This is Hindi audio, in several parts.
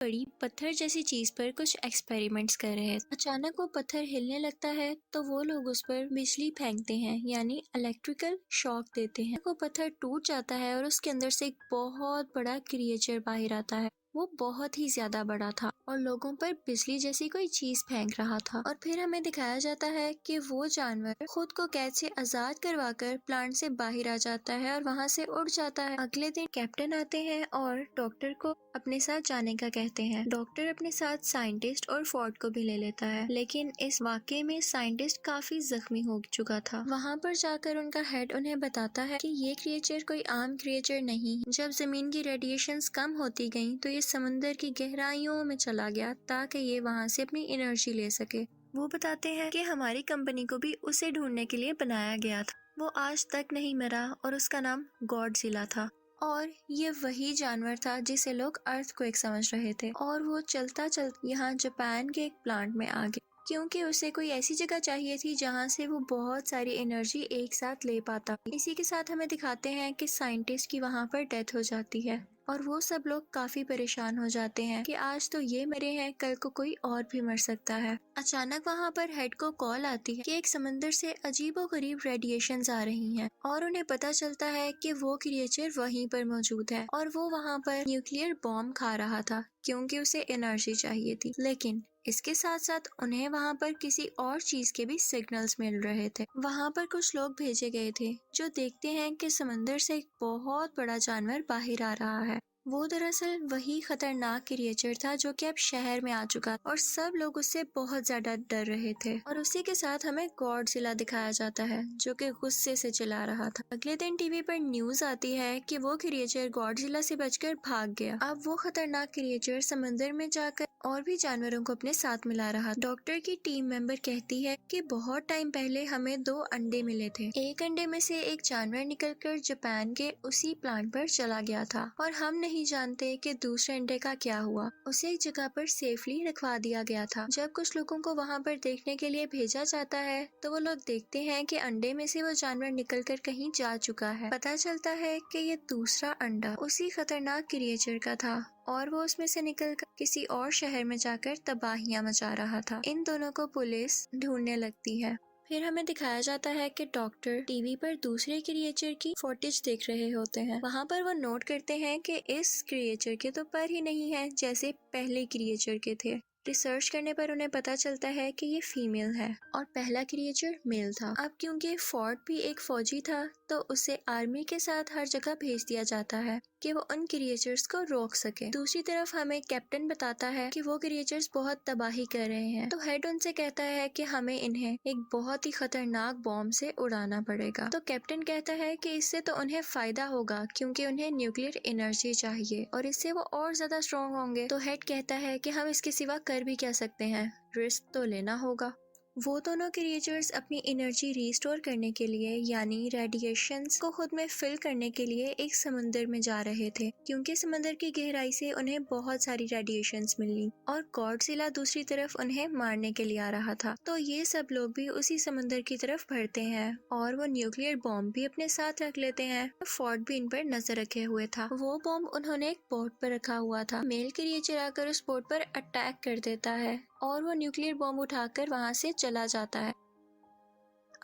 बड़ी पत्थर जैसी चीज पर कुछ एक्सपेरिमेंट्स कर रहे हैं। अचानक वो पत्थर हिलने लगता है तो वो लोग उस पर बिजली फेंकते हैं यानी इलेक्ट्रिकल शॉक देते हैं। वो पत्थर टूट जाता है और उसके अंदर से एक बहुत बड़ा क्रिएचर बाहर आता है। वो बहुत ही ज्यादा बड़ा था और लोगों पर बिजली जैसी कोई चीज फेंक रहा था। और फिर हमें दिखाया जाता है कि वो जानवर खुद को कैद से आजाद करवाकर प्लांट से बाहर आ जाता है और वहाँ से उड़ जाता है। अगले दिन कैप्टन आते हैं और डॉक्टर को अपने साथ जाने का कहते हैं। डॉक्टर अपने साथ साइंटिस्ट और फोर्ड को भी ले लेता है, लेकिन इस वाकये में साइंटिस्ट काफी जख्मी हो चुका था। वहाँ पर जाकर उनका हेड उन्हें बताता है कि ये क्रिएचर कोई आम क्रिएचर नहीं। जब जमीन की रेडिएशंस कम होती गईं तो ये समुंदर की गहराइयों में चला गया ताकि ये वहाँ से अपनी एनर्जी ले सके। वो बताते हैं कि हमारी कंपनी को भी उसे ढूंढने के लिए बनाया गया था। वो आज तक नहीं मरा और उसका नाम गॉडजिला था। और ये वही जानवर था जिसे लोग अर्थक्वेक समझ रहे थे। और वो चलता यहाँ जापान के एक प्लांट में आ गया क्योंकि उसे कोई ऐसी जगह चाहिए थी जहाँ से वो बहुत सारी एनर्जी एक साथ ले पाता। इसी के साथ हमें दिखाते हैं कि साइंटिस्ट की वहाँ पर डेथ हो जाती है और वो सब लोग काफी परेशान हो जाते हैं कि आज तो ये मरे हैं, कल को कोई और भी मर सकता है। अचानक वहाँ पर हेड को कॉल आती है कि एक समंदर से अजीबोगरीब रेडिएशंस आ रही हैं और उन्हें पता चलता है कि वो क्रिएचर वहीं पर मौजूद है और वो वहाँ पर न्यूक्लियर बॉम्ब खा रहा था क्योंकि उसे एनर्जी चाहिए थी। लेकिन इसके साथ साथ उन्हें वहाँ पर किसी और चीज के भी सिग्नल्स मिल रहे थे। वहाँ पर कुछ लोग भेजे गए थे जो देखते हैं कि समंदर से एक बहुत बड़ा जानवर बाहर आ रहा है। वो दरअसल वही खतरनाक क्रिएचर था जो कि अब शहर में आ चुका और सब लोग उससे बहुत ज्यादा डर रहे थे। और उसी के साथ हमें गॉडजिला दिखाया जाता है जो कि गुस्से से चिल्ला रहा था। अगले दिन टीवी पर न्यूज आती है कि वो क्रिएचर गॉडजिला से बचकर भाग गया। अब वो खतरनाक क्रिएचर समंदर में जाकर और भी जानवरों को अपने साथ मिला रहा। डॉक्टर की टीम मेंबर कहती है कि बहुत टाइम पहले हमें 2 अंडे मिले थे। एक अंडे में से एक जानवर निकलकर जापान के उसी प्लांट पर चला गया था और हम नहीं जानते कि दूसरे अंडे का क्या हुआ। उसे एक जगह पर सेफली रखवा दिया गया था। जब कुछ लोगों को वहाँ पर देखने के लिए भेजा जाता है तो वो लोग देखते हैं कि अंडे में से वो जानवर निकलकर कहीं जा चुका है। पता चलता है कि ये दूसरा अंडा उसी खतरनाक क्रिएचर का था और वो उसमें से निकलकर किसी और शहर में जाकर तबाहियां मचा रहा था। इन दोनों को पुलिस ढूंढने लगती है। फिर हमें दिखाया जाता है कि डॉक्टर टीवी पर दूसरे क्रिएचर की फुटेज देख रहे होते हैं। वहाँ पर वो नोट करते हैं कि इस क्रिएचर के तो पर ही नहीं है जैसे पहले क्रिएचर के थे। रिसर्च करने पर उन्हें पता चलता है कि ये फीमेल है और पहला क्रिएचर मेल था। अब क्योंकि फोर्ड भी एक फौजी था तो उसे आर्मी के साथ हर जगह भेज दिया जाता है कि वो उन क्रिएचर्स को रोक सके। दूसरी तरफ हमें कैप्टन बताता है कि वो क्रिएचर्स बहुत तबाही कर रहे हैं। तो हेड उनसे कहता है कि हमें इन्हें एक बहुत ही खतरनाक बॉम्ब से उड़ाना पड़ेगा। तो कैप्टन कहता है कि इससे तो उन्हें फायदा होगा क्योंकि उन्हें न्यूक्लियर एनर्जी चाहिए और इससे वो और ज्यादा स्ट्रॉन्ग होंगे। तो हेड कहता है कि हम इसके सिवा कर भी क्या सकते हैं, रिस्क तो लेना होगा। वो दोनों क्रिएचर्स अपनी एनर्जी रिस्टोर करने के लिए यानी रेडिएशंस को खुद में फिल करने के लिए एक समुंदर में जा रहे थे क्योंकि समुंदर की गहराई से उन्हें बहुत सारी रेडिएशंस मिली और गॉडजिला दूसरी तरफ उन्हें मारने के लिए आ रहा था। तो ये सब लोग भी उसी समुंदर की तरफ बढ़ते हैं और वो न्यूक्लियर बॉम्ब भी अपने साथ रख लेते हैं। फोर्ड भी इन पर नजर रखे हुए था। वो बॉम्ब उन्होंने एक बोट पर रखा हुआ था। मेल क्रिएचर आकर उस बोट पर अटैक कर देता है और वो न्यूक्लियर बॉम्ब उठाकर वहां से चला जाता है।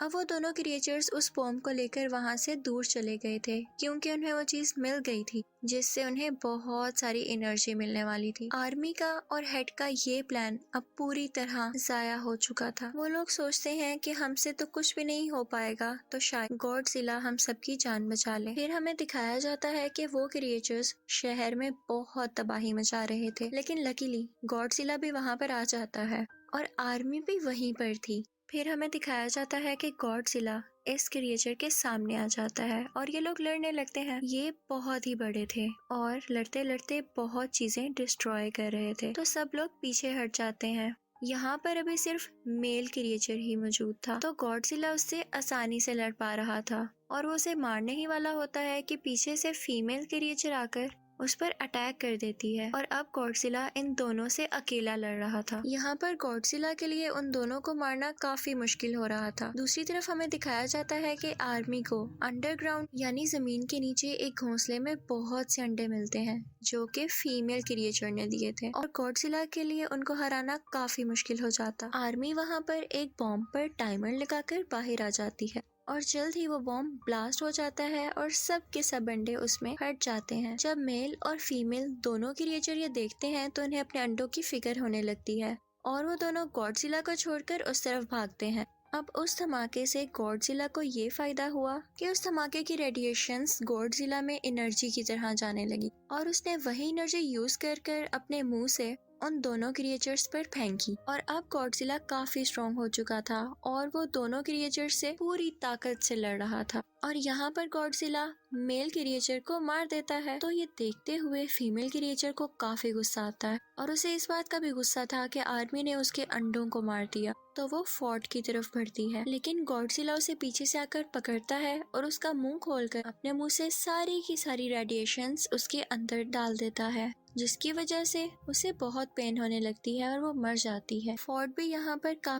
अब वो दोनों क्रिएचर्स उस बॉम्ब को लेकर वहां से दूर चले गए थे क्योंकि उन्हें वो चीज मिल गई थी जिससे उन्हें बहुत सारी एनर्जी मिलने वाली थी। आर्मी का और हेड का ये प्लान अब पूरी तरह जाया हो चुका था। वो लोग सोचते हैं कि हमसे तो कुछ भी नहीं हो पाएगा तो शायद गॉडजिला हम सबकी जान बचा ले। फिर हमें दिखाया जाता है कि वो क्रिएचर्स शहर में बहुत तबाही मचा रहे थे, लेकिन लकीली गॉडजिला भी वहां पर आ जाता है और आर्मी भी वहीं पर थी। फिर हमें दिखाया जाता है कि गॉडजिला इस क्रिएचर के सामने आ जाता है और ये लोग लड़ने लगते हैं। ये बहुत ही बड़े थे और लड़ते लड़ते बहुत चीजें डिस्ट्रॉय कर रहे थे तो सब लोग पीछे हट जाते हैं। यहाँ पर अभी सिर्फ मेल क्रिएचर ही मौजूद था तो गॉडजिला उससे आसानी से लड़ पा रहा था और वो उसे मारने ही वाला होता है कि पीछे से फीमेल क्रिएचर आकर उस पर अटैक कर देती है और अब गॉडजिला इन दोनों से अकेला लड़ रहा था। यहाँ पर गॉडजिला के लिए उन दोनों को मारना काफी मुश्किल हो रहा था। दूसरी तरफ हमें दिखाया जाता है कि आर्मी को अंडरग्राउंड यानी जमीन के नीचे एक घोंसले में बहुत से अंडे मिलते हैं जो कि फीमेल क्रिएचर ने दिए थे और गॉडजिला के लिए उनको हराना काफी मुश्किल हो जाता। आर्मी वहाँ पर एक बॉम्ब पर टाइमर लगाकर बाहर आ जाती है और जल्द ही वो बॉम्ब ब्लास्ट हो जाता है और सब के सब अंडे उसमें फट जाते हैं। जब मेल और फीमेल दोनों क्रिएचर ये देखते हैं तो उन्हें अपने अंडों की फिक्र होने लगती है और वो दोनों गॉडजिला को छोड़कर उस तरफ भागते हैं। अब उस धमाके से गॉडजिला को ये फायदा हुआ कि उस धमाके की रेडिएशंस गॉडजिला में एनर्जी की तरह जाने लगी और उसने वही एनर्जी यूज कर अपने मुंह से उन दोनों क्रिएचर्स पर फेंकी और अब गॉडजिला काफी स्ट्रॉन्ग हो चुका था और वो दोनों क्रिएचर से पूरी ताकत से लड़ रहा था और यहाँ पर गॉडजिला मेल क्रिएचर को मार देता है। तो ये देखते हुए फीमेल क्रिएचर को काफी गुस्सा आता है और उसे इस बात का भी गुस्सा था कि आर्मी ने उसके अंडों को मार दिया। तो वो फोर्ट की तरफ बढ़ती है लेकिन गॉडजिला उसे पीछे से आकर पकड़ता है और उसका मुंह खोलकर अपने मुंह से सारी की सारी रेडिएशंस उसके अंदर डाल देता है जिसकी वजह से उसे बहुत पेन होने लगती है और वो मर जाती है। फोर्ट भी यहाँ पर काफी